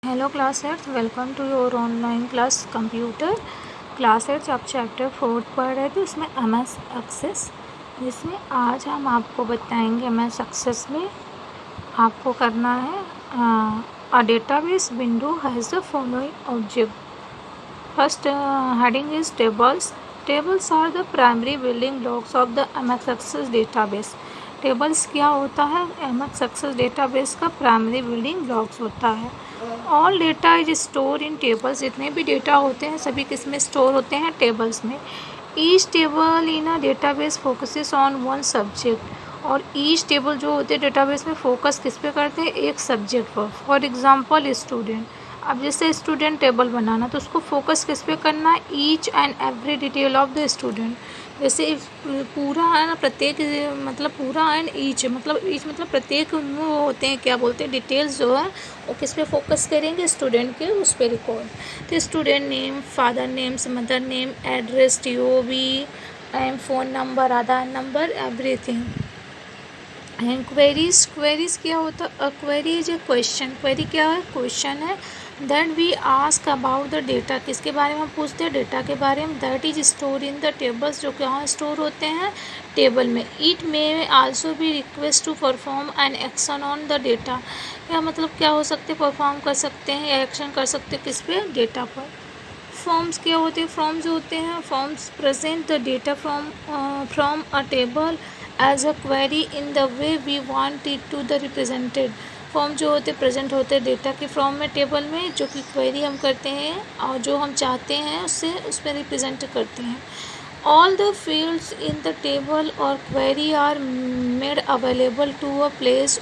Hello class 8, welcome to your online class computer. Class 8 आप chapter 4 पढ़ रहे थे, उसमें MS एक्सेस, जिसमें आज हम आपको बताएंगे MS एक्सेस में आपको करना है a database window has the following object. First heading is tables. Tables are the primary building blocks of the MS Access database. Tables क्या होता है? MS एक्सेस डेटाबेस का प्राइमरी बिल्डिंग ब्लॉक्स होता है. All data is store in tables. जितने भी data होते हैं सभी किस में स्टोर होते हैं? टेबल्स में. Each table in a database focuses on one subject. और ईच टेबल जो होते हैं डेटाबेस में फोकस किस पे करते हैं? एक सब्जेक्ट पर. For example student. अब जैसे स्टूडेंट टेबल बनाना तो उसको फोकस किस पे करना है? Each and every detail of the student. जैसे पूरा है ना, प्रत्येक मतलब पूरा एंड ईच मतलब प्रत्येक वो होते हैं, क्या बोलते हैं, डिटेल्स जो है वो किस पे फोकस करेंगे? स्टूडेंट के उस पर रिकॉर्ड. तो student name, father names, mother name, address, TOB, and phone number, Aadhaar number, everything. And queries. Queries क्या होता है? A query is a question. Query क्या है? क्वेश्चन है. That we ask about the data. किसके बारे में हम पूछते हैं? डेटा के बारे में. That is store in the tables. जो कहाँ स्टोर होते हैं? टेबल में. It may also be request to perform an action on the data. या मतलब क्या हो सकते हैं? परफॉर्म कर सकते हैं या एक्शन कर सकते हैं किस पे? डेटा पर. फॉर्म्स क्या होते हैं? फॉर्म्स होते हैं, forms present the data from a table as a query in the way we want it to the represented. Form जो होते प्रेजेंट होते हैं डेटा के फॉर्म में टेबल में, जो कि क्वेरी हम करते हैं और जो हम चाहते हैं उससे उस पर रिप्रेजेंट करते हैं. All the fields in the table और query are made available to a place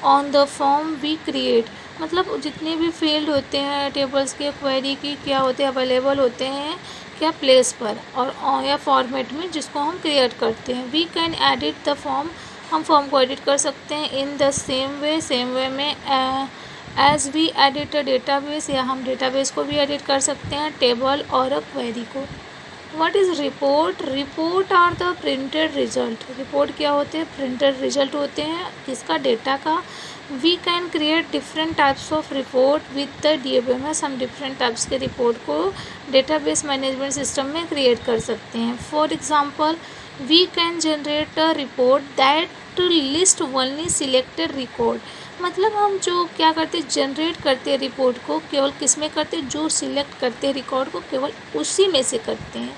on the form we create. मतलब जितने भी फील्ड होते हैं टेबल्स के, क्वेरी की, क्या होते हैं? अवेलेबल होते हैं क्या? प्लेस पर और या फॉर्मेट में जिसको हम क्रिएट करते हैं. We can edit the form. हम फॉर्म को एडिट कर सकते हैं इन द सेम वे में as we edit a database. या हम डेटाबेस को भी एडिट कर सकते हैं, टेबल और अ क्वेरी को. What is report? Report are the printed result. Report क्या होते हैं? प्रिंटेड रिजल्ट होते हैं किसका? डेटा का. We can create different types of report with the DBMS. हम डिफरेंट टाइप्स के रिपोर्ट को डेटाबेस मैनेजमेंट सिस्टम में क्रिएट कर सकते हैं. For example, we can generate a report that list only selected record. मतलब हम जो क्या करते हैं? जनरेट करते हैं रिपोर्ट को, केवल किस में करते हैं? जो सिलेक्ट करते हैं रिकॉर्ड को केवल उसी में से करते हैं.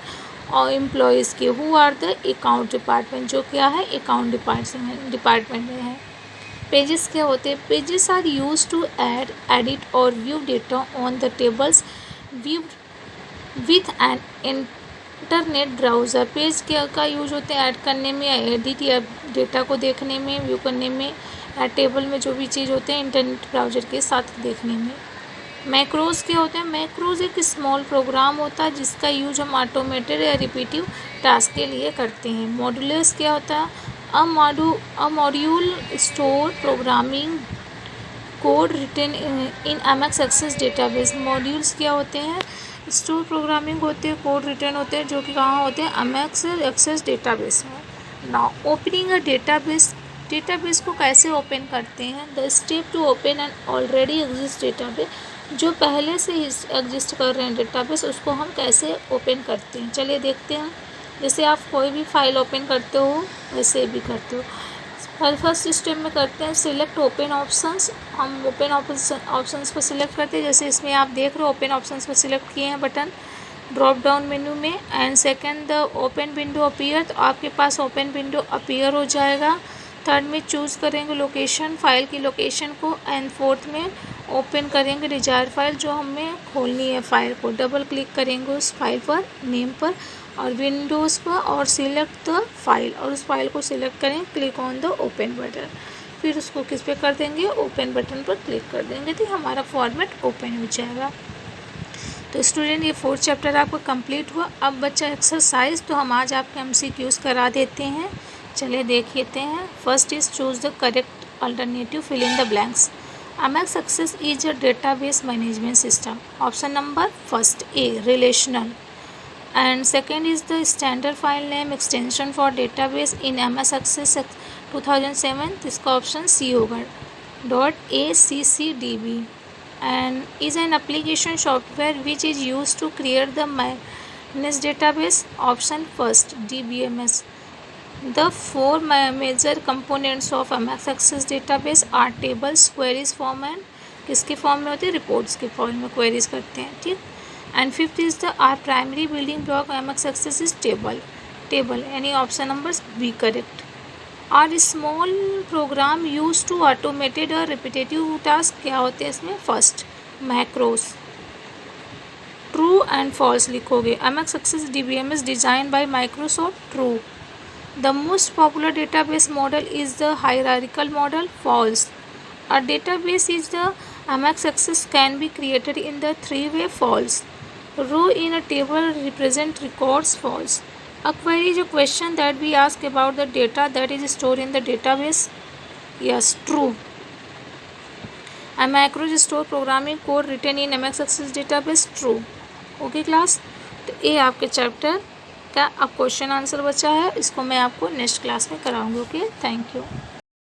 और एम्प्लॉयज़ के, who are the account department. जो क्या है? अकाउंट डिपार्टमेंट में है. पेजेस क्या होते हैं? Pages are use to edit और view data on the tables view with an internet browser. Page का यूज होते हैं ऐड करने में, एडिट या डेटा को देखने में, व्यू करने में, या टेबल में जो भी चीज़ होते हैं इंटरनेट ब्राउज़र के साथ देखने में. मैक्रोज क्या होते हैं? मैक्रोज एक स्मॉल प्रोग्राम होता है जिसका यूज हम ऑटोमेटेड या रिपीटिव टास्क के लिए करते हैं. मॉड्यूलस क्या होता है? A module store programming code written in MS Access database. Modules क्या होते हैं? स्टोर प्रोग्रामिंग होते हैं, कोड रिटर्न होते हैं, जो कि कहाँ होते हैं? MS एक्सेस डेटाबेस में. Now opening a database. Database को कैसे ओपन करते हैं? The step to open an already exist database. जो पहले से ही एग्जिस्ट कर रहे हैं डेटाबेस, उसको हम कैसे ओपन करते हैं? चलिए देखते हैं. जैसे आप कोई भी फाइल ओपन करते हो वैसे भी करते हो. फर्स्ट स्टेप में करते हैं सिलेक्ट ओपन ऑप्शंस. हम ओपन ऑप्शंस को सिलेक्ट करते हैं. जैसे इसमें आप देख रहे हो ओपन ऑप्शंस को सिलेक्ट किए हैं बटन ड्रॉप डाउन मेन्यू में. And second the open window appear. तो आपके पास ओपन विंडो अपीयर हो जाएगा. थर्ड में चूज़ करेंगे लोकेशन, फाइल की लोकेशन को. एंड फोर्थ में ओपन करेंगे डिजायर फाइल जो हमें खोलनी है. फाइल को डबल क्लिक करेंगे उस फाइल पर, नेम पर और विंडोज़ पर, और सिलेक्ट द फाइल. और उस फाइल को सिलेक्ट करें, click on the open button. फिर उसको किस पे कर देंगे? ओपन बटन पर क्लिक कर देंगे तो हमारा फॉर्मेट ओपन हो जाएगा. तो स्टूडेंट, ये 4th चैप्टर आपका कंप्लीट हुआ. अब बच्चा एक्सरसाइज. तो हम आज आपके MCQs करा देते हैं. चलिए देख लेते हैं. First is choose the correct alternative, fill in the blanks. MS Access is a database management system. Option number first A, relational. And second is the standard file name extension for database in MS Access 2007. इसका option C होगा. .ACCDB. and is an application software which is used to create the managed database. Option first, DBMS. The four major components of MS Access database are tables, queries, form and किसके form में होती है, reports के form में queries करते हैं, ठीक. And fifth is the are primary building block MS Access is table any option number B correct. Are small program use to automated और रिपीटेटिव टास्क. क्या होते हैं इसमें, first macros. True and false लिखोगे. MS Access DBMS design by Microsoft. True. The most popular database model is the hierarchical model. False. A database is the MS Access can be created in the three-way. False. Row in a table represent records. False. A query is a question that we ask about the data that is stored in the database. Yes, true. A macro is store programming code written in MS Access database. True. Okay class. तो ये आपके chapter का अब question answer बचा है, इसको मैं आपको नेक्स्ट क्लास में कराऊंगी. Okay, thank you.